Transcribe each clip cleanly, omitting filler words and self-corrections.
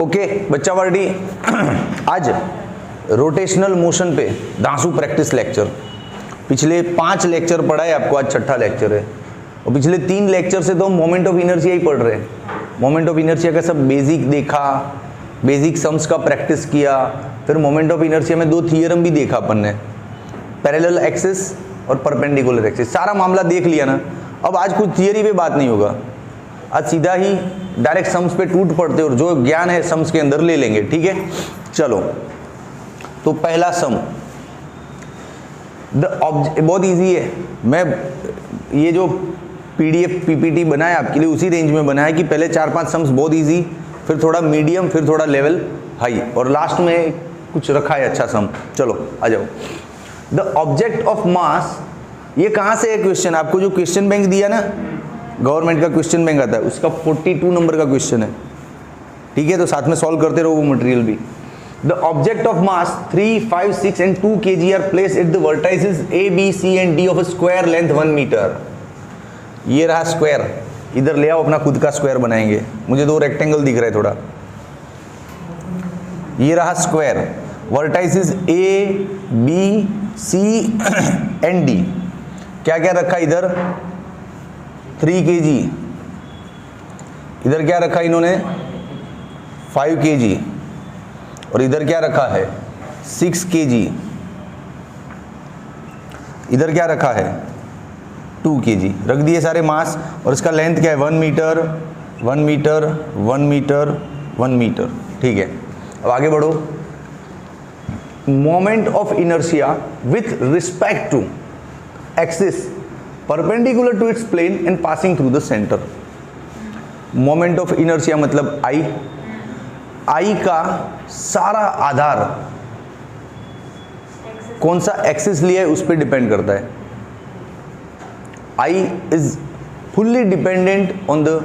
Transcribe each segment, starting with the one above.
Okay बच्चा Verde, आज rotational motion पे दांसू प्रैक्टिस लेक्चर। पिछले 5 लेक्चर पढ़ा है आपको, आज छठा लेक्चर है। और पिछले 3 लेक्चर से तो मोमेंट ऑफ इनर्शिया ही पढ़ रहे हैं। मोमेंट ऑफ इनर्शिया का सब बेसिक देखा, बेसिक सम्स का प्रैक्टिस किया, फिर मोमेंट ऑफ इनर्शिया में 2 थियरम भी देखा अपन ने, पैरेलल एक्सिस और परपेंडिकुलर एक्सिस, सारा मामला देख लिया ना। अब आज कुछ थियरी पे बात नहीं होगा, आज सीधा ही डायरेक्ट सम्स पे टूट पड़ते और जो ज्ञान है सम्स के अंदर ले लेंगे, ठीक है। चलो तो पहला सम, बहुत इजी है। मैं ये जो पीडीएफ पीपीटी बनाया आपके लिए उसी रेंज में बनाया कि पहले 4-5 सम्स बहुत इजी, फिर थोड़ा मीडियम, फिर थोड़ा लेवल हाई, और लास्ट में कुछ रखा है अच्छा सम। चलो आ जाओ। द ऑब्जेक्ट ऑफ मास, ये कहाँ से है क्वेश्चन? आपको जो क्वेश्चन बैंक दिया ना, गवर्नमेंट का क्वेश्चन बैंक आता है, उसका 42 नंबर का क्वेश्चन है, ठीक है। तो साथ में सॉल्व करते रहो वो मटेरियल भी। The object of mass 3, 5, 6 and 2 kg are place at the vertices A, B, C and D of a square length 1 metre. ये रहा स्क्वायर, इधर ले आओ, अपना खुद का स्क्वायर बनाएंगे। मुझे 2 रेक्टेंगल दिख रहा है थोड़ा। ये रहा square, vertices A, B, C and D। क्या क्या रखा इधर? 3 kg, इधर क्या रखा इन्होंने? 5 kg, और इधर क्या रखा है? 6 kg, इधर क्या रखा है? 2 kg। रख दिए सारे मास, और इसका लेंथ क्या है? 1 मीटर, 1 मीटर, 1 मीटर, 1 मीटर, ठीक है। अब आगे बढ़ो। Moment of inertia with respect to axis perpendicular to its plane and passing through the centre. Moment of inertia मतलब आई का सारा आधार कौन सा एक्सिस लिया है उस पर डिपेंड करता है। I is fully dependent on the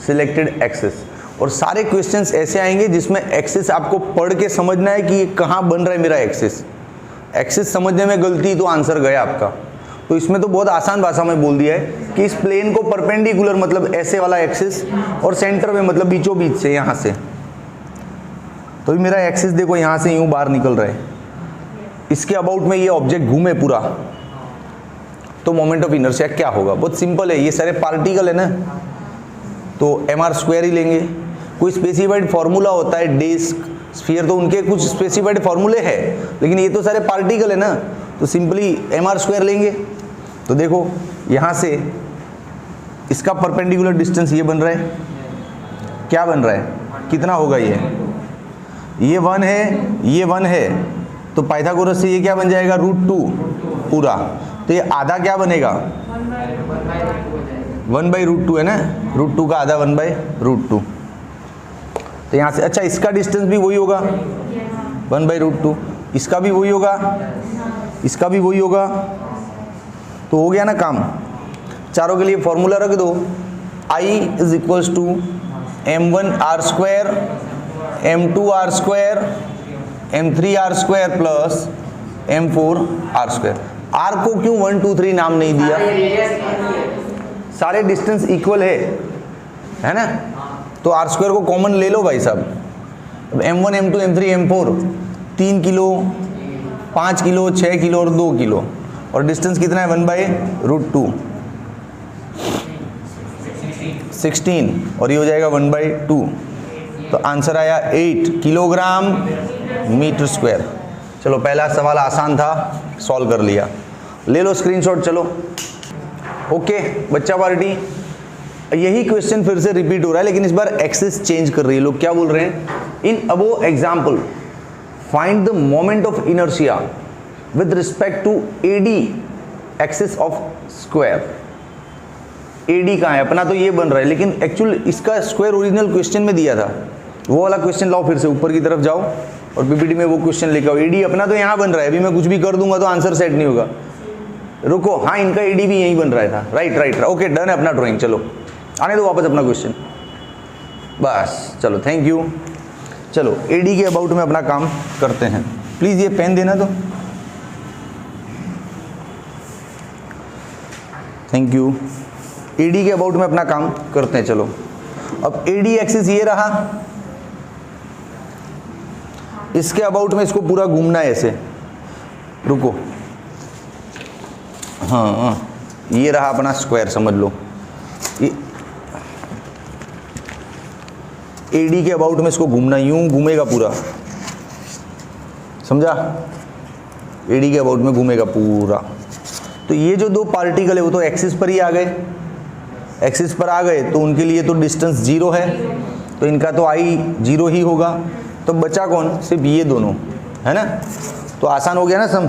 selected axis. और सारे क्वेश्चंस ऐसे आएंगे जिसमें एक्सिस आपको पढ़ के समझना है कि ये कहाँ बन रहा है मेरा एक्सिस। एक्सिस समझने में गलती तो आंसर गया आपका। तो इसमें तो बहुत आसान भाषा में बोल दिया है कि इस प्लेन को परपेंडिकुलर मतलब ऐसे वाला एक्सिस, और सेंटर में मतलब बीचों बीच से यहाँ से। तो मेरा एक्सिस देखो यहाँ से यूं बाहर निकल रहा है, इसके अबाउट में ये ऑब्जेक्ट घूमे पूरा, तो मोमेंट ऑफ इनर्शिया क्या होगा? बहुत सिंपल है, ये सारे पार्टिकल है ना, तो mr² ही लेंगे। कोई स्पेसिफाइड फॉर्मूला होता है, डिस्क, स्फीयर, तो उनके कुछ स्पेसिफाइड फॉर्मूले हैं, लेकिन ये तो सारे पार्टिकल है ना, तो सिंपली mr² लेंगे। तो देखो यहाँ से इसका परपेंडिकुलर डिस्टेंस ये बन रहा है, क्या बन रहा है? कितना होगा ये 1 है, ये 1 है, तो पाइथागोरस से ये क्या बन जाएगा? √2 पूरा। तो ये आधा क्या बनेगा? 1/√2 है ना, √2 का आधा 1/√2। तो यहाँ से अच्छा इसका डिस्टेंस भी वही होगा 1/√2, इसका भी वही होगा, इसका भी वही होगा। तो हो गया ना काम। चारों के लिए फॉर्मूला रख दो, I is equals to m1r², m2r², m3r² plus m4r²। r को क्यों 1, 2, 3 नाम नहीं दिया? सारे डिस्टेंस इक्वल है ना, तो r² को कॉमन ले लो भाई साहब। अब m1, m2, m3, m4 3 kilo, 5 kilo, 6 kilo और 2 किलो, और डिस्टेंस कितना है? 1/√2, 16, और ये हो जाएगा 1/2। तो आंसर आया 8 किलोग्राम मीटर स्क्वायर। चलो पहला सवाल आसान था, सॉल्व कर लिया। ले लो स्क्रीनशॉट। चलो ओके बच्चा पार्टी, यही क्वेश्चन फिर से रिपीट हो रहा है, लेकिन इस बार एक्सिस चेंज कर रही है। लोग क्या बोल रहे हैं? In above example find the moment of inertia with respect to AD axis of square. AD कहाँ है? अपना तो ये बन रहा है, लेकिन एक्चुअल इसका स्क्वायर ओरिजिनल क्वेश्चन में दिया था। वो वाला क्वेश्चन लाओ, फिर से ऊपर की तरफ जाओ और पीपीटी में वो क्वेश्चन लेके आओ। AD अपना तो यहाँ बन रहा है, अभी मैं कुछ भी कर दूंगा तो आंसर सेट नहीं होगा। रुको, हाँ इनका AD भी यहीं बन रहा था। राइट, ओके डन है अपना ड्राइंग। चलो आने दो वापस अपना क्वेश्चन, बस चलो थैंक यू। चलो AD के अबाउट में अपना काम करते हैं। प्लीज़ ये पेन देना तो, थैंक यू। AD के अबाउट में अपना काम करते हैं। चलो अब AD एक्सिस ये रहा, इसके अबाउट में इसको पूरा घूमना है ऐसे, रुको, हाँ ये रहा अपना स्क्वायर, समझ लो ये एडी के अबाउट में इसको घूमना, यूं घूमेगा पूरा, समझा, एडी के अबाउट में घूमेगा पूरा। तो ये जो दो पार्टिकल है वो तो एक्सिस पर ही आ गए, एक्सिस पर आ गए तो उनके लिए तो डिस्टेंस 0 है, तो इनका तो आई 0 ही होगा। तो बचा कौन, सिर्फ ये दोनों, है ना। तो आसान हो गया ना सम।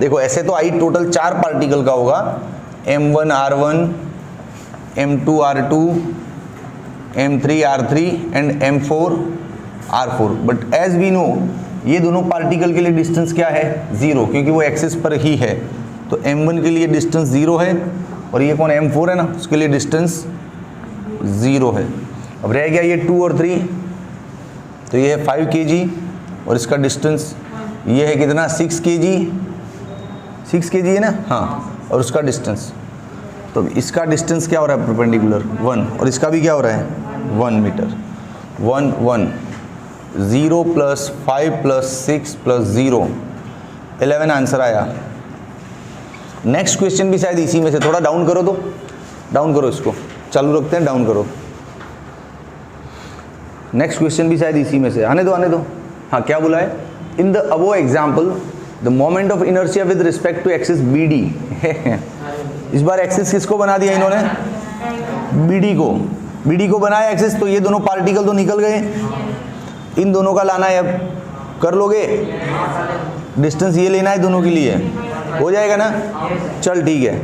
देखो ऐसे तो आई टोटल 4 पार्टिकल का होगा, m1 r1, m2 r2, m3 r3 and m4 r4। But as we know ये दोनों पार्टिकल के लिए डिस्टेंस क्या है, 0, क्योंकि वो एक्सिस पर ही है। तो m1 के लिए डिस्टेंस 0 है, और ये कौन m4 है ना, उसके लिए डिस्टेंस 0 है। अब रह गया ये 2 और 3, तो ये है 5 kg, और इसका डिस्टेंस ये है कितना, 6 kg, 6 kg है ना, हाँ, और उसका डिस्टेंस, तो इसका डिस्टेंस क्या हो रहा है परपेंडिकुलर 1, और इसका भी क्या हो रहा है 1 मीटर। 1 1 0 + 5 + 6 + 0 11 आंसर आया। नेक्स्ट क्वेश्चन भी शायद इसी में से, थोड़ा डाउन करो, तो डाउन करो, इसको चालू रखते हैं, डाउन करो। नेक्स्ट क्वेश्चन भी शायद इसी में से, आने दो। हाँ, क्या बोला है, in the above example the moment of inertia with respect to axis B D. इस बार एक्सिस किसको बना दिया इन्होंने, बी डी को बनाया एक्सिस। तो ये दोनों पार्टिकल तो निकल गए, इन दोनों का लाना है, अब कर लोगे, डिस्टेंस ये लेना है दोनों के लिए, हो जाएगा ना, चल ठीक है,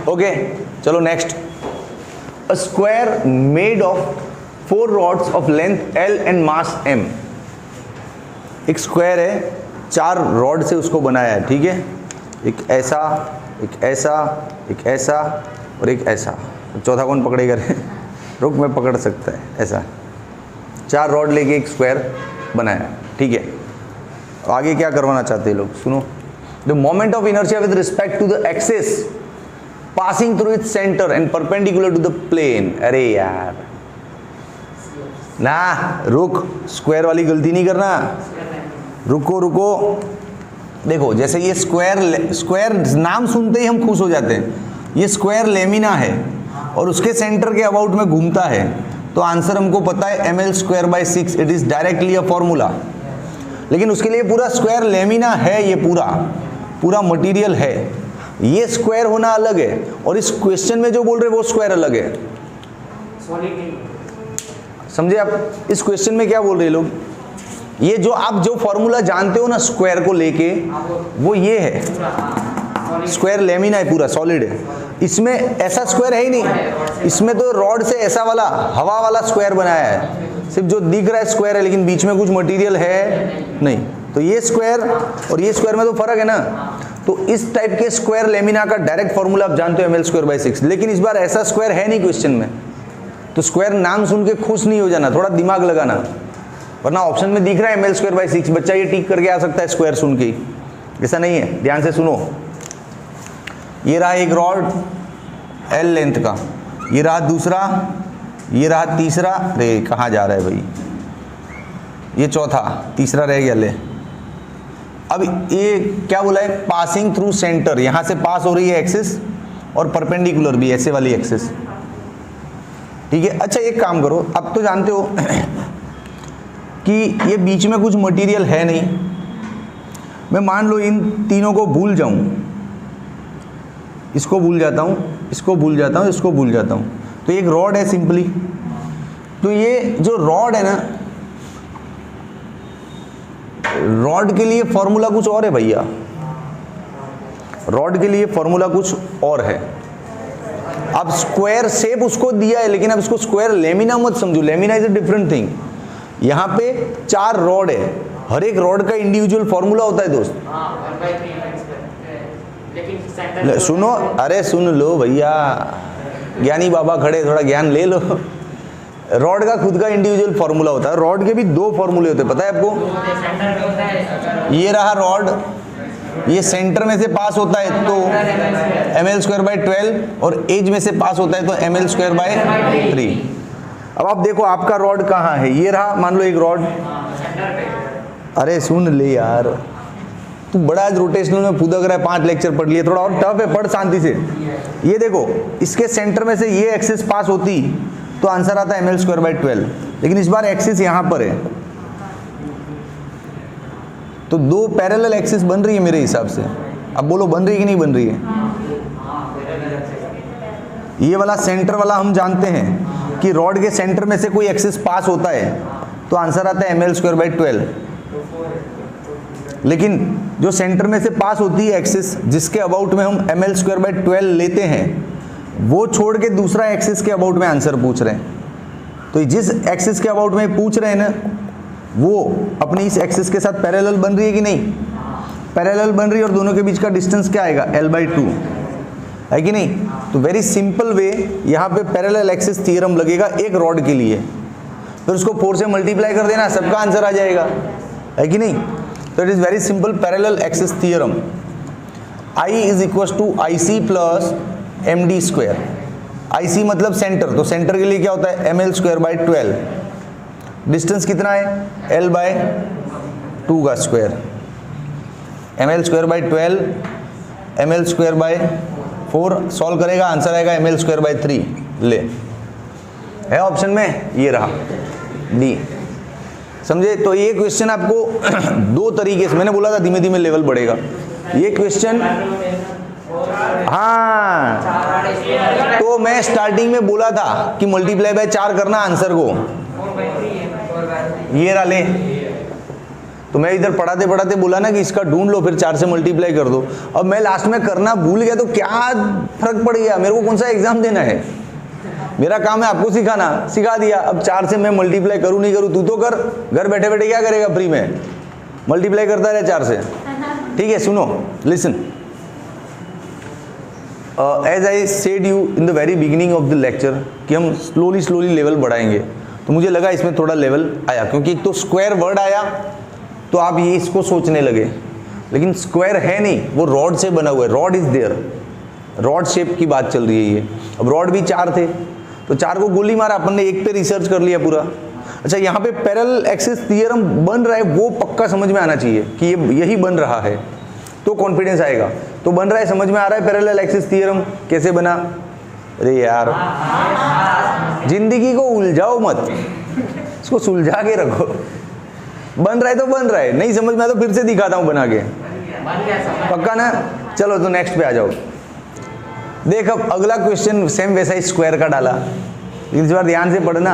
ओके। चलो next, a square made of 4 rods of length L and mass M। एक स्क्वायर है, 4 रॉड से उसको बनाया है, ठीक है, एक ऐसा, एक ऐसा, एक ऐसा और एक ऐसा। चौथा कौन पकड़ेगा रे? रुक, मैं पकड़ सकता है, ऐसा 4 रॉड लेके एक स्क्वायर बनाया, ठीक है। आगे क्या करवाना चाहते हैं लोग, सुनो। The moment of inertia with respect to the axis passing through its centre and perpendicular to the plane. अरे यार ना, रुक, स्क्वायर वाली गलती नहीं करना, रुको। देखो जैसे ये स्क्वायर नाम सुनते ही हम खुश हो जाते हैं, ये स्क्वायर लेमिना है और उसके सेंटर के अबाउट में घूमता है, तो आंसर हमको पता है ml²/6, it is directly a formula. लेकिन उसके लिए पूरा स्क्वायर लेमिना है, ये पूरा मटेरियल है, ये स्क्वायर होना अलग है, और इस क्वेश्चन में जो बोल रहे हैं वो स्क्वायर अलग है, समझे आप। इस क्वेश्चन में क्या बोल रहे हैं लोग, ये जो आप जो फॉर्मूला जानते हो ना स्क्वायर को लेके, वो ये है, स्क्वायर लेमिना है, पूरा सॉलिड है। इसमें ऐसा स्क्वायर है ही नहीं, इसमें तो रॉड से ऐसा वाला हवा वाला स्क्वायर बनाया है, सिर्फ जो दिख रहा है स्क्वायर है, लेकिन बीच में कुछ मटेरियल है नहीं। तो ये स्क्वायर और ये स्क्वायर में तो फर्क है ना। तो इस टाइप के स्क्वायर लेमिना का डायरेक्ट फॉर्मूला आप जानते हो ml²/6, लेकिन इस बार ऐसा स्क्वायर है नहीं क्वेश्चन में, तो स्क्वायर नाम सुन के खुश नहीं हो जाना, थोड़ा दिमाग लगाना, वरना ऑप्शन में दिख रहा है ml²/6, बच्चा ये टिक करके आ सकता है स्क्वायर सुन के, ऐसा नहीं है। ध्यान से सुनो, ये रहा एक रॉड L लेंथ का, ये रहा दूसरा, ये रहा तीसरा, अरे कहाँ जा रहा है भाई, ये चौथा, तीसरा रह गया, ले। अब ये क्या बोला है, पासिंग थ्रू सेंटर, यहां से पास हो रही है एक्सिस, और परपेंडिकुलर भी ऐसे वाली एक्सिस, ठीक है। अच्छा एक काम करो, अब तो जानते हो कि ये बीच में कुछ मटेरियल है नहीं, मैं मान लो इन तीनों को भूल जाऊं, इसको भूल जाता हूं, इसको भूल जाता हूं, इसको भूल जाता हूं, तो एक रॉड है सिंपली। तो ये जो रॉड है ना, रॉड के लिए फॉर्मूला कुछ और है भैया, रॉड के लिए फॉर्मूला कुछ और है। अब स्क्वायर शेप उसको दिया है, लेकिन अब इसको स्क्वायर लेमिना मत समझो, lamina is a different thing. यहाँ पे 4 रॉड है, हर एक रॉड का इंडिविजुअल फॉर्मूला होता है दोस्त। सुनो, अरे सुन लो भैया, ज्ञानी बाबा खड़े, थोड़ा ज्ञान ले लो। रॉड का खुद का इंडिविजुअल फॉर्मूला होता है, रॉड के भी 2 फॉर्मूले होते हैं, पता है आपको। ये रहा रॉड, ये सेंटर में से पास होता है तो ml²/12, और एज में से पास होता है तो ml²/3। अब आप देखो आपका रॉड कहाँ है, ये रहा, मान लो एक रॉड, अरे सुन ले यार, तू बड़ा आज रोटेशनल में फुदक रहा है, 5 लेक्चर पढ़ लिए, थोड़ा और टफ है, पढ़ शांति से। ये देखो, इसके सेंटर में से ये एक्सिस पास होती तो आंसर आता है ml²/12, लेकिन इस बार एक्सिस यहां पर है, तो 2 पैरेलल एक्सिस बन रही है मेरे हिसाब से। अब बोलो बन रही है कि नहीं बन रही है? ये वाला सेंटर वाला हम जानते हैं कि रॉड के सेंटर में से कोई एक्सिस पास होता है तो आंसर आता है ml²/12, लेकिन जो सेंटर में से पास होती है एक्सिस, जिसके अबाउट में हम ml²/12 लेते हैं, वो छोड़ के दूसरा एक्सिस के अबाउट में आंसर पूछ रहे हैं। तो जिस एक्सिस के अबाउट में पूछ रहे हैं ना, वो अपनी इस एक्सिस के साथ पैरेलल बन रही है कि नहीं? पैरेलल बन रही है, और दोनों के बीच का डिस्टेंस क्या आएगा? l/2 है कि नहीं? तो वेरी सिंपल वे, यहाँ पे पैरेलल एक्सिस थ्योरम लगेगा एक रॉड के लिए, फिर उसको 4 से मल्टीप्लाई कर देना, सबका आंसर आ जाएगा, है कि नहीं? तो it is very simple parallel axis theorem. I is equal to IC plus MD²। IC मतलब सेंटर, तो सेंटर के लिए क्या होता है? ml²/12। डिस्टेंस कितना है? l/2 का स्क्वायर। ml²/12 ml²/4 सॉल्व करेगा, आंसर आएगा ml²/3। ले, है ऑप्शन में, ये रहा डी। समझे? तो ये क्वेश्चन आपको 2 तरीके से, मैंने बोला था धीमे धीमे लेवल बढ़ेगा। ये क्वेश्चन, हाँ, तो मैं स्टार्टिंग में बोला था कि मल्टीप्लाई बाय 4 करना आंसर को, ये रहा ले। तो मैं इधर पढ़ाते पढ़ाते बोला ना कि इसका ढूंढ लो, फिर 4 से मल्टीप्लाई कर दो। अब मैं लास्ट में करना भूल गया तो क्या फर्क पड़ गया? मेरे को कौन सा एग्जाम देना है? मेरा काम है आपको सिखाना, सिखा दिया। अब 4 से मैं मल्टीप्लाई करूं नहीं करूं, तू तो कर, घर बैठे बैठे क्या करेगा फ्री में? मल्टीप्लाई करता रहे 4 से। ठीक है, सुनो, listen. As I said you in the very beginning of the lecture कि हम स्लोली लेवल बढ़ाएंगे, तो मुझे लगा इसमें थोड़ा लेवल आया, क्योंकि एक तो स्क्वायर वर्ड आया तो आप ये इसको सोचने लगे, लेकिन स्क्वायर है नहीं, वो रॉड से बना हुआ है, rod is there, rod shape की बात चल रही है ये। अब रॉड भी 4 थे, तो 4 को गोली मारा अपन ने, एक पे रिसर्च कर लिया पूरा। अच्छा, यहाँ पे पैरेलल एक्सिस थ्योरम बन रहा है, वो पक्का समझ में आना चाहिए कि ये यही बन रहा है, तो कॉन्फिडेंस आएगा। तो बन रहा है, समझ में आ रहा है पैरेलल एक्सिस थ्योरम कैसे बना? अरे यार, जिंदगी को उलझाओ मत, इसको सुलझा के रखो। बन रहा है तो बन रहा है, नहीं समझ में आया तो फिर से दिखाता हूं बना के, पक्का ना? चलो तो नेक्स्ट पे आ जाओ। देख, अब अगला क्वेश्चन सेम वैसा ही स्क्वायर का डाला, लेकिन इस बार ध्यान से पढ़ना।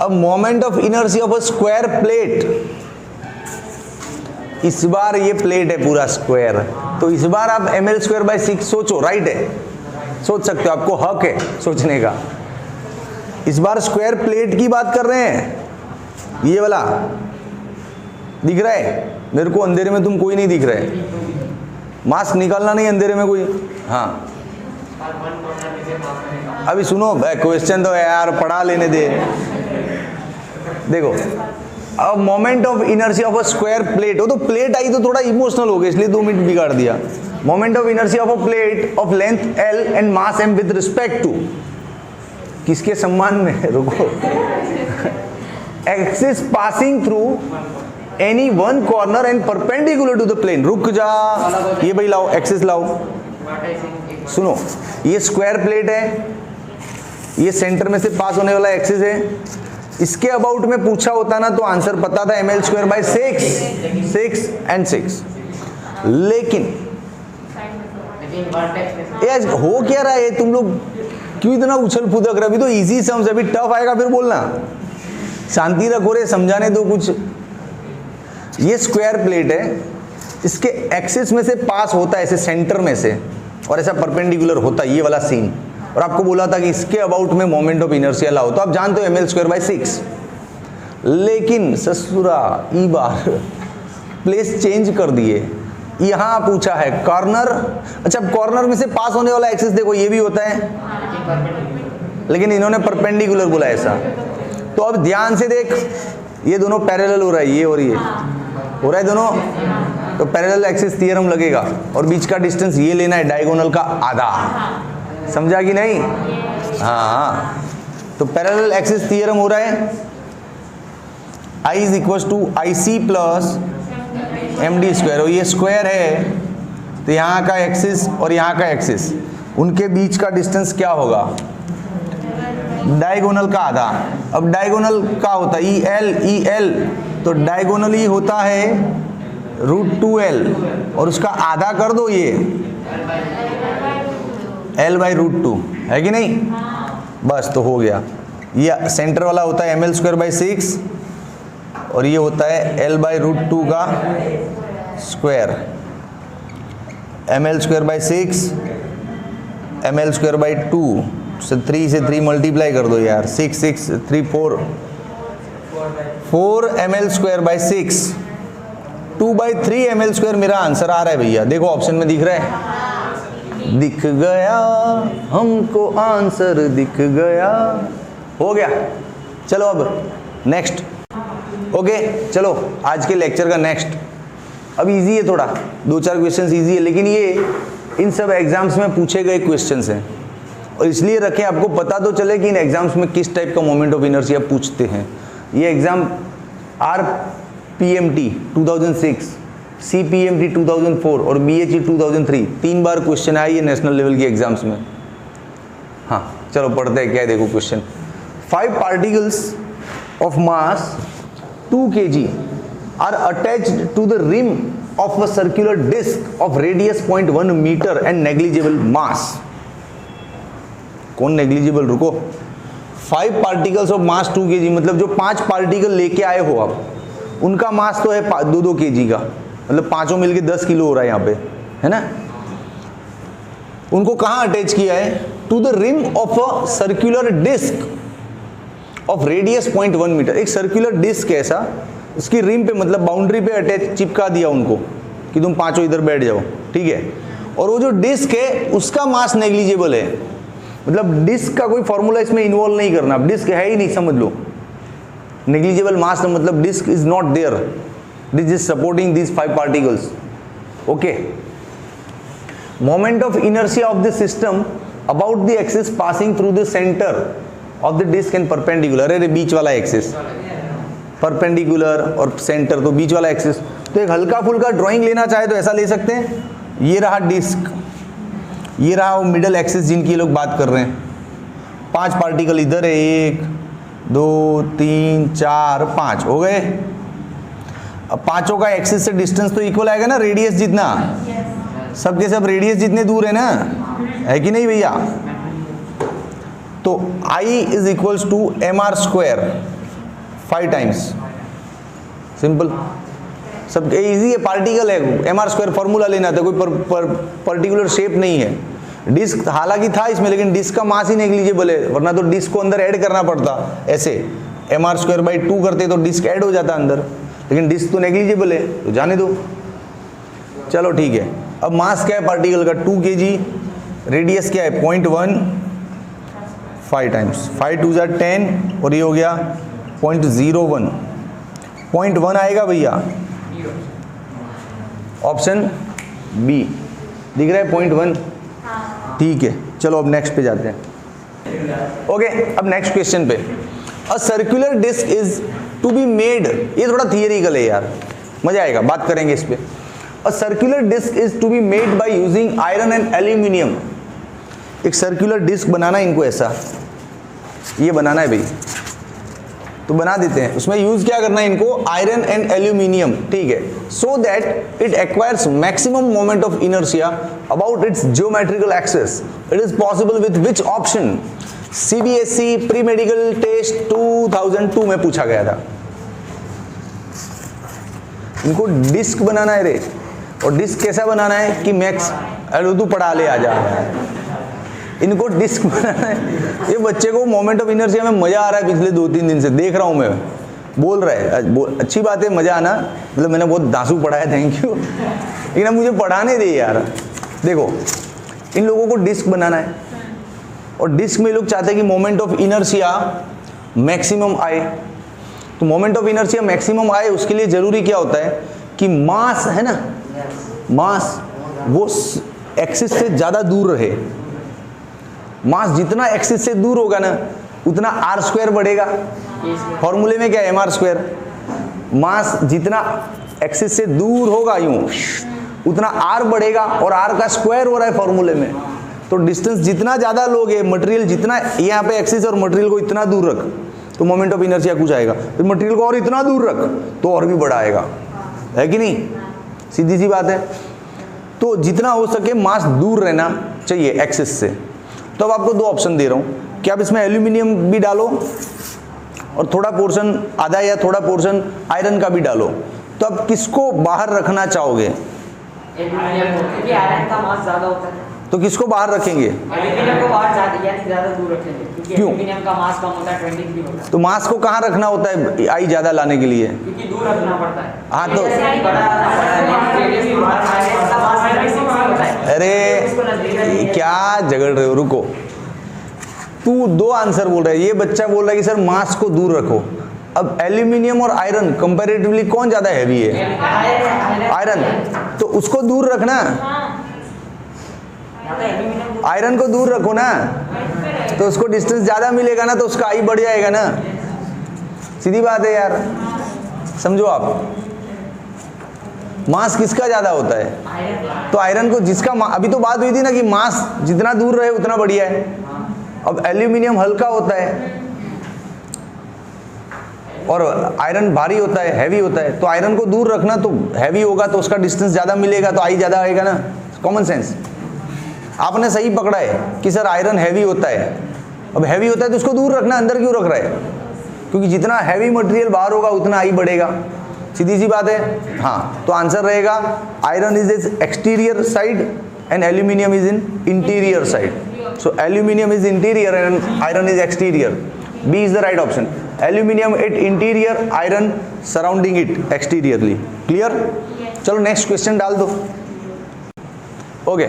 अब moment of inertia of a square plate, इस बार ये प्लेट है पूरा स्क्वायर, तो इस बार आप ml²/6 सोचो, राइट है, सोच सकते हो, आपको हक है सोचने का। इस बार स्क्वायर प्लेट की बात कर रहे हैं, ये वाला दिख रहा है मेरे को? अंधेरे में तुम कोई नहीं दिख रहा है, मास्क निकालना नहीं अंधेरे में कोई। हाँ, अभी सुनो क्वेश्चन तो यार पढ़ा लेने दे। देखो, अब moment of inertia of a square plate, वो तो प्लेट आई तो थोड़ा इमोशनल हो गया, इसलिए 2 मिनट बिगाड़ दिया। Moment of inertia of a plate of length l and mass m with respect to, किसके सम्मान में? रुको, axis passing through any one corner and perpendicular to the plane. रुक जा, ये भाई लाओ, एक्सिस लाओ। सुनो, ये स्क्वायर प्लेट है, ये सेंटर में से पास होने वाला एक्सिस है, इसके अबाउट में पूछा होता ना तो आंसर पता था ml²/6, 6 and 6। लेकिन ये हो क्या रहा है? तुम लोग क्यों इतना उछल कूदक रहे? अभी तो इजी सम्स, अभी टफ आएगा फिर बोलना। शांति रखो रे, समझाने दो कुछ। ये स्क्वायर प्लेट है, इसके एक्सिस में से पास होता है ऐसे सेंटर में से, और ऐसा परपेंडिकुलर होता है ये वाला सीन, और आपको बोला था कि इसके अबाउट में मोमेंट ऑफ इनर्शिया लाओ, तो आप जानते हो ml²/6। लेकिन ससुरा ई बार प्लेस चेंज कर दिए, यहां पूछा है कॉर्नर। अच्छा, कॉर्नर में से पास होने वाला एक्सिस देखो, ये भी होता है, लेकिन इन्होंने परपेंडिकुलर बोला ऐसा। तो अब ध्यान से देख, ये दोनों पैरेलल हो रहा है, ये और ये हो रहा है दोनों, तो पैरेलल एक्सिस थ्योरम लगेगा, और बीच का डिस्टेंस ये लेना है, डायगोनल का आधा। समझा कि नहीं? हाँ, तो पैरेलल एक्सिस थ्योरम हो रहा है। I is equal to I C plus M D square, और ये स्क्वायर है तो यहाँ का एक्सिस और यहाँ का एक्सिस, उनके बीच का डिस्टेंस क्या होगा, डायगोनल का आधा। अब डायगोनल का होता है ई एल, तो डायगोनली होता है √2l, और उसका आधा कर दो ये l/√2, है कि नहीं, बस तो हो गया। ये सेंटर वाला होता है ml²/6 और ये होता है l/√2 का स्क्वायर, ml²/6 ml²/2 से 3 से 3 मल्टीप्लाई कर दो यार, 6 6 3 4 ml²/6, 2/3 ml² मेरा आंसर आ रहा है भैया, देखो ऑप्शन में दिख रहा है, दिख गया हमको आंसर दिख गया, हो गया। चलो अब नेक्स्ट, ओके चलो आज के लेक्चर का नेक्स्ट। अब इजी है थोड़ा, 2-4 क्वेश्चंस इजी है, लेकिन ये इन सब एग्जाम्स में पूछे गए क्वेश्चंस हैं, और इसलिए रखें आपको पता तो चले कि इन एग्जाम्स में किस टाइप का मोमेंट ऑफ इनर्शिया पूछते हैं। ये एग्जाम RPMT 2006, CPMT 2004 और BHE 2003 3 बार क्वेश्चन आया ये नेशनल लेवल के एग्जाम्स में। हाँ चलो पढ़ते हैं क्या है, देखो question. 5 particles of mass 2 kg are attached to the rim of a circular disc of radius 0.1 meter and negligible mass. कौन नेग्लिजिबल, रुको। 5 particles of mass 2 kg, मतलब जो 5 पार्टिकल लेके आए हो आप, उनका मास तो है 2-2 kg का, मतलब पांचों मिलके 10 किलो हो रहा है यहाँ पे, है ना। उनको कहाँ अटैच किया है, to the rim of a circular disc of radius 0.1 metre. एक सर्कुलर डिस्क है ऐसा, उसकी रिम पे मतलब बाउंड्री पे अटैच चिपका दिया उनको कि तुम पांचों इधर बैठ जाओ, ठीक है। और वो जो डिस्क है उसका मास नेग्लिजिबल है, मतलब डिस्क का कोई फॉर्मूला इसमें इन्वॉल्व नहीं करना, डिस्क है ही नहीं, समझ लो। नेग्लिजिबल मास मतलब disc is not there, this is supporting these 5 particles, okay. Moment of inertia of the system about the axis passing through the center of the disc and perpendicular, अरे बीच वाला axis, perpendicular और centre तो बीच वाला axis. तो एक हल्का फुल्का drawing लेना चाहे तो ऐसा ले सकते हैं, ये रहा डिस्क, ये रहा वो मिडल एक्सिस जिनकी लोग बात कर रहे हैं, 5 पार्टिकल इधर है, 1 2 3 4 5 हो गए। अब पांचों का एक्सिस से डिस्टेंस तो इक्वल आएगा ना, रेडियस जितना, सबके सब रेडियस जितने दूर है ना, है कि नहीं भैया। तो I is equals to mr², 5 times, simple, सब इजी है, पार्टिकल है, mr² फॉर्मूला लेना था, कोई पर्टिकुलर शेप नहीं है। डिस्क हालांकि था इसमें, लेकिन डिस्क का मास ही नेग्लिजिबल है, वरना तो डिस्क को अंदर ऐड करना पड़ता, ऐसे mr²/2 करते तो डिस्क ऐड हो जाता अंदर, लेकिन डिस्क तो नेग्लिजिबल है तो जाने दो। चलो ठीक है, अब मास क्या है पार्टिकल का, 2 kg, रेडियस क्या है 0.1, 5 टाइम्स, 5 2 10 और ये हो गया 0.01, 0.1 आएगा भैया, ऑप्शन बी दिख रहा है 0.1, ठीक है। चलो अब नेक्स्ट पे जाते हैं, ओके। अब नेक्स्ट क्वेश्चन पे, a circular disc is to be made, ये थोड़ा थियरिकल है यार, मजा आएगा, बात करेंगे इस पे। A circular disc is to be made by using iron and aluminium. एक सर्कुलर डिस्क बनाना है इनको, ऐसा ये बनाना है भाई, तो बना देते हैं। उसमें यूज क्या करना है इनको, आयरन एंड एल्यूमिनियम, ठीक है। So that it acquires maximum moment of inertia about its geometrical axis, it is possible with which option. CBSE pre medical test 2002 में पूछा गया था। इनको डिस्क बनाना है रे, और डिस्क कैसा बनाना है कि मैक्स, अरे तू पढ़ा ले, आ जा, इनको डिस्क बनाना है। ये बच्चे को मोमेंट ऑफ इनर्शिया में मजा आ रहा है, पिछले 2-3 दिन से देख रहा हूं मैं, बोल रहा है, अच्छी बात है मजा आना, मतलब मैंने बहुत दांसू पढ़ाया, थैंक यू, लेकिन अब मुझे पढ़ाने दे यार। देखो इन लोगों को डिस्क बनाना है, और डिस्क में लोग चाहते हैं कि मोमेंट ऑफ इनर्शिया मैक्सिमम आए। तो मोमेंट ऑफ इनर्शिया मैक्सिमम आए उसके लिए जरूरी क्या होता है कि मास है ना, मास वो एक्सिस से ज़्यादा दूर रहे। मास जितना एक्सिस से दूर होगा ना उतना r² बढ़ेगा। फॉर्मूले में क्या है mr², मास जितना एक्सिस से दूर होगा यूं, उतना आर बढ़ेगा, और आर का स्क्वायर हो रहा है फॉर्मूले में। तो डिस्टेंस जितना ज़्यादा लोगे, मटेरियल जितना यहाँ पे एक्सिस और मटेरियल को इतना दूर रख, तो मोमेंट ऑफ इनर्शिया कुछ आएगा। फिर मटेरियल को और इतना दूर रख तो और भी बड़ा आएगा, है कि नहीं? सीधी सी बात है। तो जितना हो सके मास दूर रहना चाहिए एक्सिस से। तो अब आपको दो ऑप्शन दे रहा हूँ कि आप इसमें एल्यूमिनियम भी डालो और थोड़ा पोर्शन, आधा या थोड़ा पोर्शन आयरन का भी डालो। तो आप किसको बाहर रखना चाहोगे? एल्यूमिनियम को, क्योंकि आयरन का मास ज़्यादा होता है। तो किसको बाहर रखेंगे? एल्यूमिनियम को बाहर ज़्यादा दूर रखेंगे, क्योंकि क्यों? एल्यूमिनियम का मास कम होता है, 23 होता है। तो मास को कहाँ रखना होता है आई ज़्यादा लाने के लिए? क्योंकि दूर रखना पड़ता है। हाँ, तो बड़ा अरे क्या झगड़ रहे हो, रुको। तू दो आंसर बोल रहा है, ये बच्चा बोल रहा है कि सर मास को दूर रखो। अब एल्यूमिनियम और आयरन कंपैरेटिवली कौन ज़्यादा हैवी है? आयरन। तो उसको दूर रखना, आयरन को दूर रखो ना, तो उसको डिस्टेंस ज़्यादा मिलेगा ना, तो उसका आई बढ़ जाएगा ना। सीधी बात है यार, समझो आप। मास किसका ज़्यादा होता है? तो आयरन को जिसका अभी तो बात हुई थी ना कि मास जितना दूर रहे उतना बढ़िया है। अब एल्यूमिनियम हल्का होता है और आयरन भारी होता है, हैवी होता है। तो आयरन को दूर रखना, तो हैवी होगा तो उसका डिस्टेंस ज़्यादा मिलेगा, तो आई ज़्यादा आएगा ना। Common sense. आपने सही पकड़ा है कि सर आयरन हैवी होता है। अब हैवी होता है तो उसको दूर रखना, अंदर क्यों रख रहा है? क्योंकि जितना हैवी मटेरियल बाहर होगा उतना आई बढ़ेगा। सीधी सी बात है। हाँ, तो आंसर रहेगा iron is is exterior side and aluminium is in interior side. So aluminium is interior and iron is exterior. B is the right option. Aluminium at interior, iron surrounding it exteriorly. Clear? चलो next question डाल दो। Okay,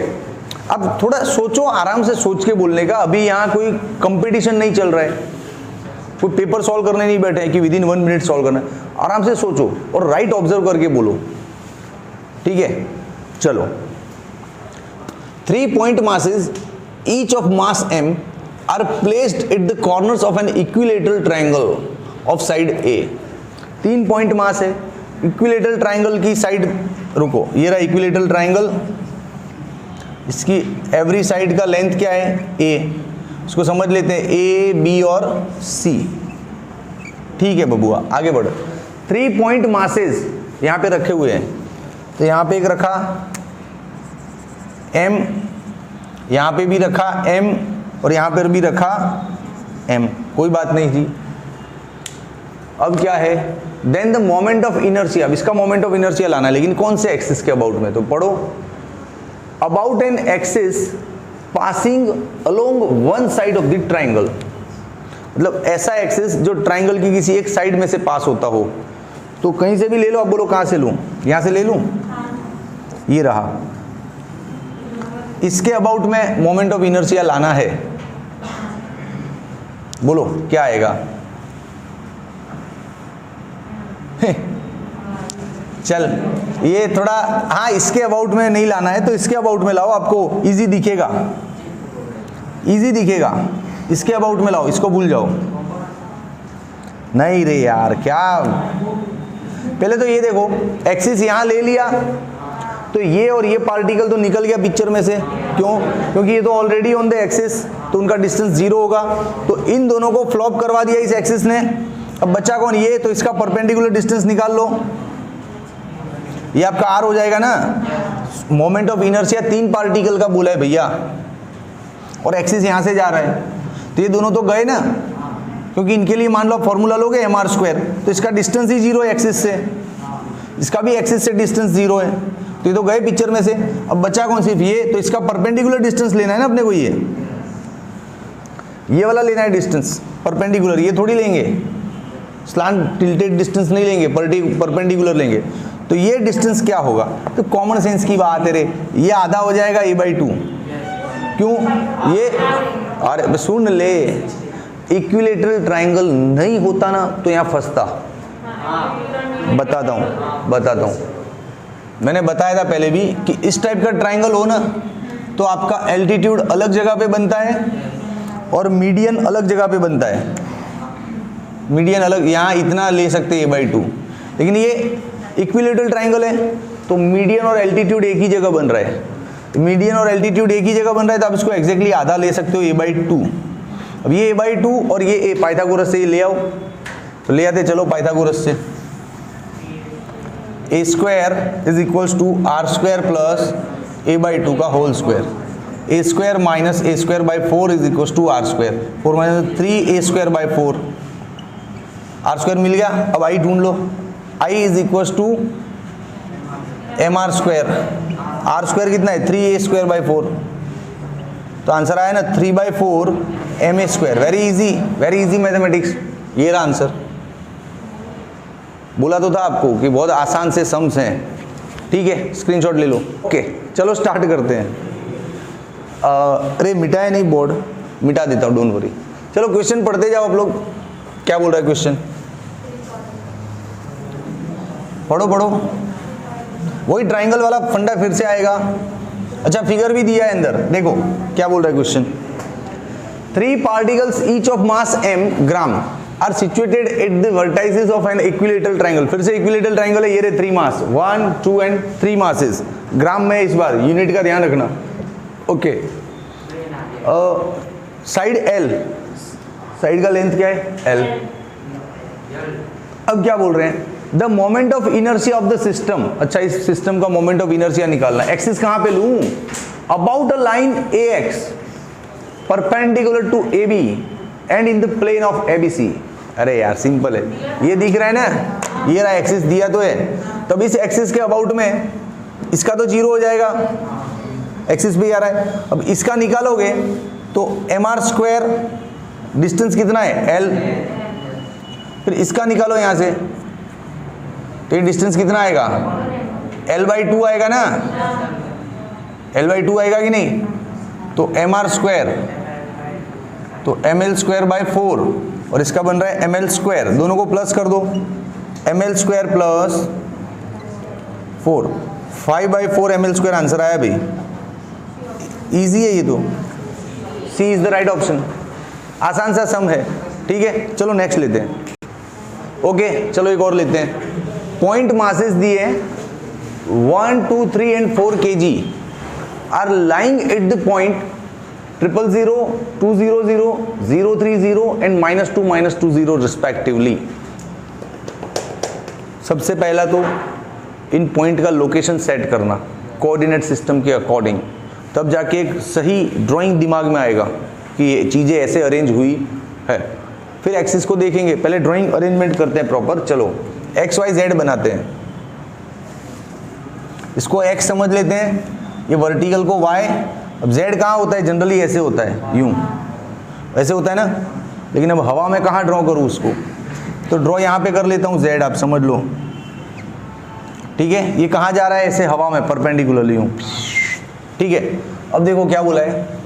अब थोड़ा सोचो, आराम से सोच के बोलने का। अभी यहाँ कोई कंपटीशन नहीं चल रहा है, कोई पेपर सॉल्व करने नहीं बैठे हैं कि विद इन 1 मिनट सॉल्व करना है। आराम से सोचो और राइट ऑब्जर्व करके बोलो, ठीक है? चलो, 3 point masses each of mass m are placed at the corners of an equilateral triangle of side A। 3 point मास है, इक्विलेटरल ट्राइंगल की साइड, रुको, ये रहा इक्विलेटरल ट्राइंगल। इसकी एवरी साइड का लेंथ क्या है? A। इसको समझ लेते हैं A, B और C। ठीक है बबुआ, आगे बढ़ो। 3 point masses यहाँ पे रखे हुए हैं। तो यहाँ पे एक रखा M, यहाँ पे भी रखा M और यहाँ पर भी रखा M। कोई बात नहीं जी। अब क्या है? Then the moment of inertia. अब इसका मोमेंट ऑफ इनर्शिया लाना है, लेकिन कौन से एक्सिस के अबाउट में? तो पढ़ो, about an axis passing along one side of the triangle. मतलब ऐसा एक्सिस जो ट्राइंगल की किसी एक साइड में से पास होता हो। तो कहीं से भी ले लो। अब बोलो कहाँ से लूँ? यहाँ से ले लूँ? ये रहा। इसके अबाउट में मोमेंट ऑफ इनर्शिया लाना है। बोलो क्या आएगा? चल, ये थोड़ा, हाँ, इसके अबाउट में नहीं लाना है तो इसके अबाउट में लाओ, आपको इजी दिखेगा, इजी दिखेगा। इसके अबाउट में लाओ, इसको भूल जाओ। नहीं रे यार, क्या, पहले तो ये देखो, एक्सिस यहाँ ले लिया तो ये और ये पार्टिकल तो निकल गया पिक्चर में से। क्यों? क्योंकि ये तो ऑलरेडी ऑन द एक्सिस, तो उनका डिस्टेंस 0 होगा। तो इन दोनों को फ्लॉप करवा दिया इस एक्सिस ने। अब बच्चा कौन? ये। तो इसका परपेंडिकुलर डिस्टेंस निकाल लो, ये आपका आर हो जाएगा ना। मोमेंट ऑफ इनर्शिया 3 पार्टिकल का बोला है भैया, और एक्सिस यहाँ से जा रहा है, तो ये दोनों तो गए ना, क्योंकि इनके लिए मान लो फॉर्मूला लोगे mr², तो इसका डिस्टेंस ही 0 है एक्सिस से, इसका भी एक्सिस से डिस्टेंस 0 है, तो ये तो गए पिक्चर में से। अब बचा कौन? सिर्फ ये। तो इसका परपेंडिकुलर डिस्टेंस लेना है ना अपने को, ये वाला लेना है डिस्टेंस परपेंडिकुलर, ये थोड़ी लेंगे स्लांट टिल्टेड डिस्टेंस नहीं लेंगे, परपेंडिकुलर लेंगे। तो ये डिस्टेंस क्या होगा? तो कॉमन सेंस की बात है रे, ये आधा हो जाएगा a/2। क्यों? ये, अरे सुन ले, इक्विलेटरल ट्राइंगल नहीं होता ना तो यहाँ फंसता। बताता हूँ, मैंने बताया था पहले भी कि इस टाइप का ट्राइंगल हो ना तो आपका एल्टीट्यूड अलग जगह पे बनता है और मीडियन अलग जगह पे बनता है। मीडियन अलग, यहाँ इतना ले सकते हैं a/2, लेकिन ये इक्विलेटरल ट्राइंगल है तो मीडियन और एल्टीट्यूड एक ही जगह बन रहा है, मीडियन और एल्टीट्यूड एक ही जगह बन रहा है तो आप इसको एग्जैक्टली आधा ले सकते हो a/2। अब ये a/2 और ये a पाइथागोरस से ये ले आओ, तो ले आते चलो पाइथागोरस से। a square is equals to r square plus a/2 का whole square, a square minus a square by 4 is equals to r square, 4 minus 3a square by 4, r square मिल गया। अब i ढूंढ लो, i is equals to mr square, r square कितना है 3a square by 4, तो answer आया ना 3/4 ma square. Very easy mathematics, ये रहा आंसर। बोला तो था आपको कि बहुत आसान से सम्स हैं, ठीक है, स्क्रीनशॉट ले लो। ओके चलो स्टार्ट करते हैं। अरे मिटाया नहीं बोर्ड, मिटा देता हूँ, डोंट वरी। चलो क्वेश्चन पढ़ते जाओ आप लोग, क्या बोल रहा है क्वेश्चन, पढ़ो पढ़ो। वही ट्राइंगल वाला फंडा फिर से आएगा। अच्छा फिगर भी दिया है अंदर, देखो क्या बोल रहा है question. 3 particles each of mass m gram are situated at the vertices of an equilateral triangle. फिर से इक्विलेटरल ट्राइंगल है, ये रे 3 मास, 1 2 एंड 3 मासेस, ग्राम में इस बार यूनिट का ध्यान रखना। ओके साइड L, साइड का लेंथ क्या है L। अब क्या बोल रहे हैं, the moment of inertia of the system. अच्छा इस सिस्टम का मोमेंट ऑफ इनर्शिया निकालना है। एक्सिस कहां पे लूं, about a line AX perpendicular to AB and in the plane of ABC। अरे यार सिंपल है, ये दिख रहा है ना, ये रहा एक्सिस दिया तो है, तब इस एक्सिस के अबाउट में इसका तो 0 हो जाएगा, एक्सिस भी आ रहा है। अब इसका निकालोगे तो mr स्क्वायर, डिस्टेंस कितना है L, फिर इसका निकालो यहां से तो ये डिस्टेंस कितना आएगा L/2 आएगा ना, L/2 आएगा कि नहीं, तो mr स्क्वायर तो ml स्क्वायर बाई 4 और इसका बन रहा है ml स्क्वायर, दोनों को प्लस कर दो, ml square plus 4, 5/4 ml square answer आया भाई, इजी है ये तो, सी इज द राइट ऑप्शन। आसान सा सम है, ठीक है। चलो नेक्स्ट लेते हैं। ओके चलो एक और लेते हैं। पॉइंट मासेस दिए 1 2 3 and 4 kg are lying at the point 000 200 030 and -2 -20 respectively. सबसे पहला तो इन पॉइंट का लोकेशन सेट करना कोऑर्डिनेट सिस्टम के अकॉर्डिंग, तब जाके एक सही ड्राइंग दिमाग में आएगा कि ये चीज़ें ऐसे अरेंज हुई है। फिर एक्सिस को देखेंगे, पहले ड्राइंग अरेंजमेंट करते हैं प्रॉपर। चलो एक्स वाई जेड बनाते हैं, इसको एक्स समझ लेते हैं, ये वर्टिकल को वाई। अब जेड कहाँ होता है, जनरली ऐसे होता है, यूं ऐसे होता है ना, लेकिन अब हवा में कहाँ ड्रॉ करूँ उसको, तो ड्रॉ यहाँ पे कर लेता हूँ जेड, आप समझ लो, ठीक है। ये कहाँ जा रहा है, ऐसे हवा में परपेंडिकुलरली यूं, ठीक है। अब देखो क्या बोला है,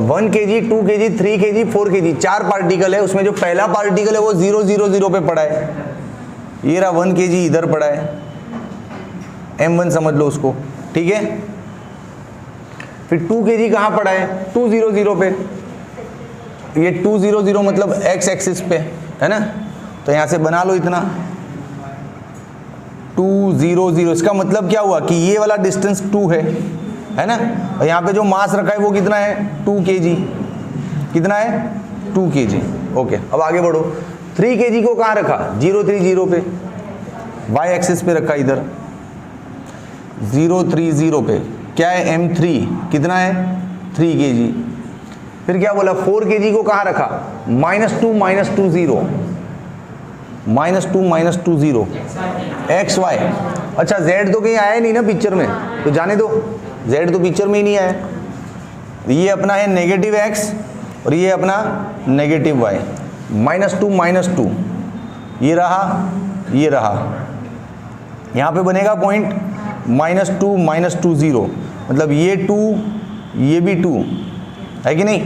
1 kg 2 kg 3 kg 4 kg 4 particle है, उसमें जो पहला पार्टिकल है वो 0 0 0 पे पड़ा है, ये रहा 1 kg इधर पड़ा है, m1 समझ लो उसको, ठीक है। फिर 2 kg कहाँ पड़ा है, 2 0 0 पे, ये 2 0 0 मतलब x एक्सिस पे है ना, तो यहाँ से बना लो इतना 2 0 0। इसका मतलब क्या हुआ कि ये वाला डिस्टेंस 2 है ना, और यहाँ पे जो मास रखा है वो कितना है 2 kg, कितना है 2 kg। ओके अब आगे बढ़ो, 3 kg को कहाँ रखा 0 3 0 पे, y एक्सिस पे रखा इधर 0 3 0 पे, क्या है m3 कितना है 3 kg। फिर क्या बोला 4 kg को कहाँ रखा -2 -2 0 एक्स वाई। अच्छा z तो कहीं आया नहीं ना पिक्चर में, तो जाने दो, z तो पिक्चर में ही नहीं आया। ये अपना है नेगेटिव x और ये अपना नेगेटिव y, -2 ये रहा, यहाँ पे बनेगा पॉइंट -2 0, मतलब ये 2 ये भी 2 है कि नहीं।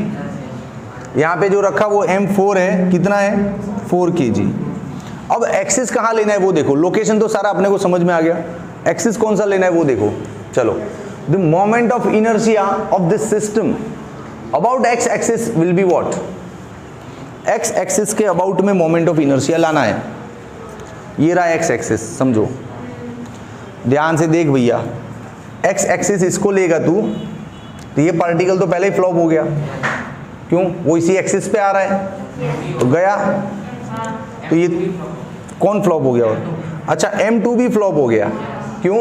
यहाँ पे जो रखा वो m4 है, कितना है 4 kg। अब एक्सिस कहाँ लेना है वो देखो, लोकेशन तो सारा अपने को समझ में आ गया, एक्सिस कौन सा लेना है वो देखो। चलो the moment of inertia of this system about x axis will be what, x axis के अबाउट में मोमेंट ऑफ इनर्शिया लाना है। ये रहा एक्स एक्सिस, समझो ध्यान से देख भैया, एक्स एक्सिस इसको लेगा तू तो ये पार्टिकल तो पहले ही फ्लॉप हो गया, क्यों, वो इसी एक्सिस पे आ रहा है तो गया, तो ये कौन फ्लॉप हो गया, और अच्छा M2 भी फ्लॉप हो गया, क्यों,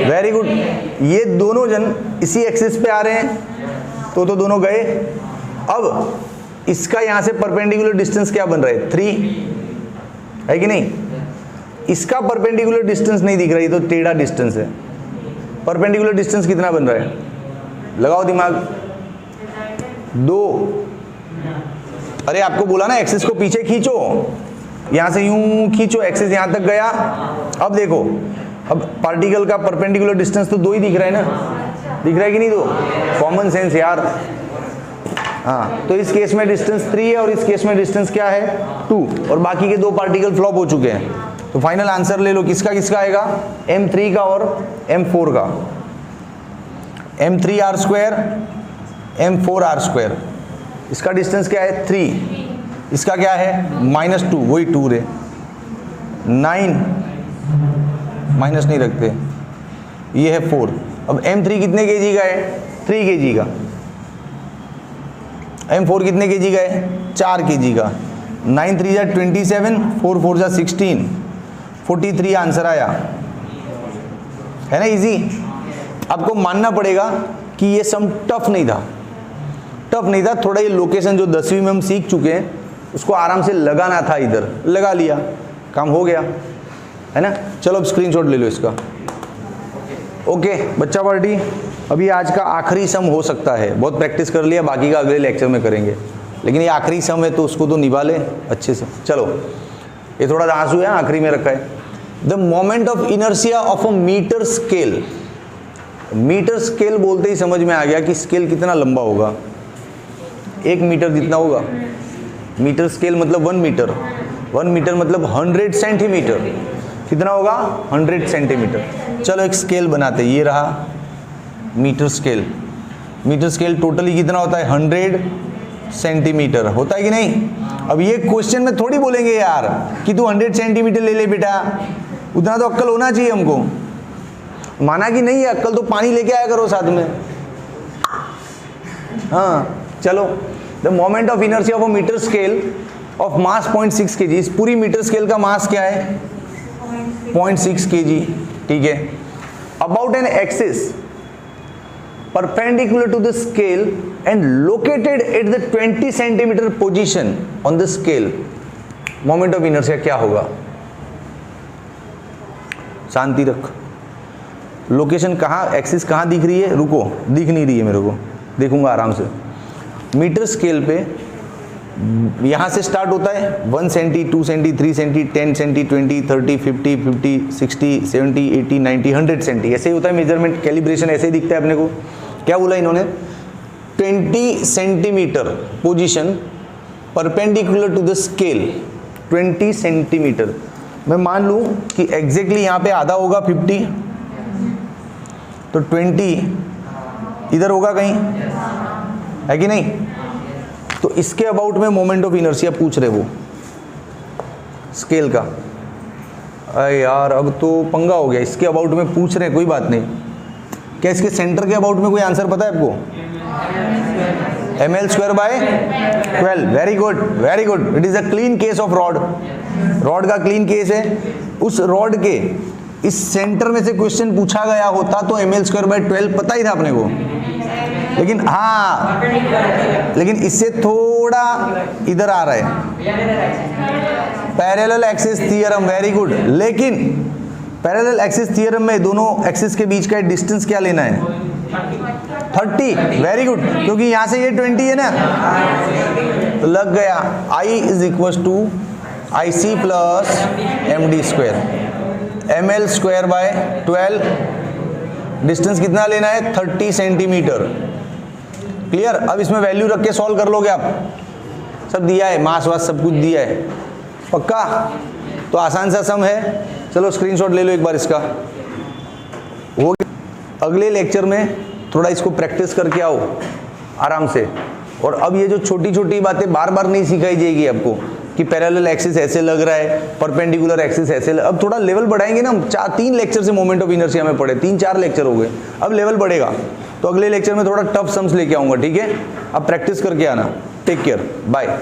वेरी गुड, ये दोनों जन इसी एक्सिस पे आ रहे हैं तो दोनों गए। अब इसका यहां से परपेंडिकुलर डिस्टेंस क्या बन रहा है, 3 है कि नहीं, इसका परपेंडिकुलर डिस्टेंस नहीं दिख रहा है, तो टेढ़ा डिस्टेंस है, परपेंडिकुलर डिस्टेंस कितना बन रहा है, लगाओ दिमाग, 2, अरे आपको बोला ना एक्सिस को पीछे खींचो, यहां से यूं खींचो, एक्सिस यहां तक गया, अब देखो, अब पार्टिकल का परपेंडिकुलर डिस्टेंस तो 2 ही दिख रहा है ना, दिख रहा है कि नहीं, 2, कॉमन सेंस यार, हाँ, तो इस केस में डिस्टेंस 3 है और इस केस में डिस्टेंस क्या है, 2, और बाकी के 2 पार्टिकल फ्लॉप हो चुके हैं, तो फाइनल आंसर ले लो, किसका किसका आएगा, M3 का और M4 का, M3r², M4r², इसका डिस्टेंस क्या है 3, इसका क्या है -2, वही 2 रे, 9 माइनस नहीं रखते, ये है 4, अब M3 कितने केजी का है, 3 केजी का, M4 कितने केजी का है, 4 केजी का, 9 3 जा 27, 4 4 जा 16, 43 आंसर आया, है ना इजी। आपको मानना पड़ेगा कि ये सम टफ नहीं था, टफ नहीं था, थोड़ा ये लोकेशन जो 10वीं में हम सीख चुके हैं उसको आराम से लगाना था, इधर लगा लिया, काम हो गया, है ना। चलो अब स्क्रीनशॉट ले लो इसका। ओके बच्चा पार्टी, अभी आज का आखिरी सम हो सकता है, बहुत प्रैक्टिस कर लिया, बाकी का अगले लेक्चर में करेंगे, लेकिन ये आखिरी सम है तो उसको तो निभा ले अच्छे से। चलो ये थोड़ा आंसू है, आखिरी में रखा है, the moment of inertia of a metre scale. Metre scale बोलते ही समझ में आ गया कि स्केल कितना लंबा होगा, 1 मीटर जितना होगा, मीटर स्केल मतलब 1 मीटर, 1 मीटर मतलब 100 सेंटीमीटर, कितना होगा 100 सेंटीमीटर। चलो एक स्केल बनाते, ये रहा metre scale, metre scale totally कितना होता है 100 सेंटीमीटर, होता है कि नहीं। अब ये क्वेश्चन में थोड़ी बोलेंगे यार कि तू 100 सेंटीमीटर ले ले बेटा, उतना तो अक्ल होना चाहिए हमको, माना कि नहीं है अक्ल तो पानी लेके आया करो साथ में। हाँ चलो, the moment of inertia of a metre scale of mass 0.6 kg, इस पूरी मीटर स्केल का मास क्या है 0.6 kg, ठीक है। About an axis perpendicular to the scale and located at the 20 centimeter position on the scale, moment of inertia क्या होगा, शांति रख, लोकेशन कहाँ, एक्सिस कहाँ दिख रही है, रुको दिख नहीं रही है मेरे को, देखूंगा आराम से। मीटर स्केल पे यहाँ से स्टार्ट होता है 1 centi, 2 centi, 3 centi, 10 centi, 20, 30, 50, 50, 60, 70, 80, 90, 100 centi, ऐसे ही होता है मेजरमेंट, कैलिब्रेशन ऐसे ही दिखता है अपने को। क्या बोला इन्होंने, 20 centimetre position perpendicular to the scale, 20 centimetre. मैं मान लूँ कि एग्जैक्टली यहाँ पे आधा होगा 50, तो 20 इधर होगा कहीं, है कि नहीं। तो इसके अबाउट में मोमेंट ऑफ इनर्शिया पूछ रहे वो स्केल का। अरे यार अब तो पंगा हो गया, इसके अबाउट में पूछ रहे हैं, कोई बात नहीं। क्या इसके सेंटर के अबाउट में कोई आंसर पता है आपको, ml²/12, very good very good, it is a clean case of rod, rod का क्लीन केस है। उस रॉड के इस सेंटर में से क्वेश्चन पूछा गया होता तो ml²/12 पता ही था अपने को, लेकिन हाँ, लेकिन इससे थोड़ा इधर आ रहा है parallel axis theorem, very good. लेकिन पैरेलल एक्सिस थ्योरम में दोनों एक्सिस के बीच का डिस्टेंस क्या लेना है 30, वेरी गुड, क्योंकि यहाँ से ये 20 है ना, तो लग गया I = IC + MD², ml²/12, distance कितना लेना है 30 सेंटीमीटर, क्लियर। अब इसमें वैल्यू रख के सॉल्व कर लोगे आप, सब दिया है, मास वास सब कुछ दिया है, पक्का। तो आसान सा सम है, चलो स्क्रीनशॉट ले लो एक बार इसका, हो गया। अगले लेक्चर में थोड़ा इसको प्रैक्टिस करके आओ आराम से, और अब ये जो छोटी छोटी बातें बार बार नहीं सिखाई जाएगी आपको, कि पैरेलल एक्सिस ऐसे लग रहा है, परपेंडिकुलर एक्सिस ऐसे अब थोड़ा लेवल बढ़ाएंगे ना, 3 लेक्चर से मोमेंट ऑफ इनर्शिया में पढ़े, 3-4 लेक्चर हो गए, अब लेवल बढ़ेगा। तो अगले लेक्चर में थोड़ा टफ सम्स लेके आऊंगा, ठीक है? अब प्रैक्टिस करके आना। Take care, bye.